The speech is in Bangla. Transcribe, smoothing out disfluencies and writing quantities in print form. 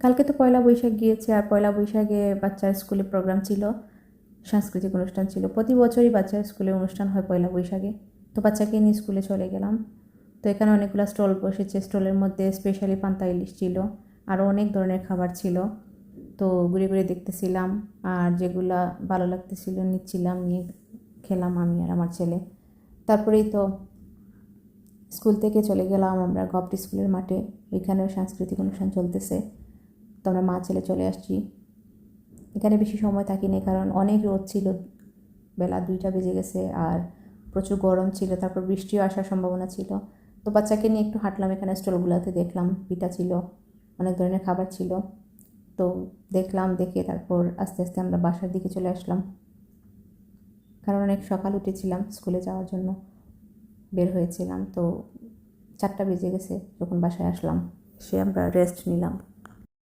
কালকে তো পয়লা বৈশাখ গিয়েছে, আর পয়লা বৈশাখে বাচ্চার স্কুলে প্রোগ্রাম ছিল, সাংস্কৃতিক অনুষ্ঠান ছিল। প্রতি বছরই বাচ্চার স্কুলে অনুষ্ঠান হয় পয়লা বৈশাখে। তো বাচ্চাকে নিয়ে স্কুলে চলে গেলাম। তো এখানে অনেকগুলো স্টল বসেছে। স্টলের মধ্যে স্পেশালি পান্তা ইলিশ ছিল, আরও অনেক ধরনের খাবার ছিল। তো ঘুরে ঘুরে দেখতেছিলাম, আর যেগুলা ভালো লাগতেছিল নিচ্ছিলাম, নিয়ে খেলাম আমি আর আমার ছেলে। তারপরেই তো স্কুল থেকে চলে গেলাম আমরা গভটি স্কুলের মাঠে। ওইখানেও সাংস্কৃতিক অনুষ্ঠান চলতেছে। তো আমরা মা ছেলে চলে আসছি। এখানে বেশি সময় থাকিনি, কারণ অনেক রোদ ছিল, বেলা 2টা বেজে গেছে, আর প্রচুর গরম ছিল। তারপর বৃষ্টিও আসার সম্ভাবনা ছিল। তো বাচ্চাকে নিয়ে একটু হাঁটলাম, এখানে স্টলগুলোতে দেখলাম পিঠা ছিল, অনেক ধরনের খাবার ছিল। তো দেখলাম, দেখে তারপর আস্তে আস্তে আমরা বাসার দিকে চলে আসলাম, কারণ অনেক সকাল উঠেছিলাম, স্কুলে যাওয়ার জন্য বের হয়েছিলাম। তো 4টা বেজে গেছে যখন বাসায় আসলাম, সে আমরা রেস্ট নিলাম।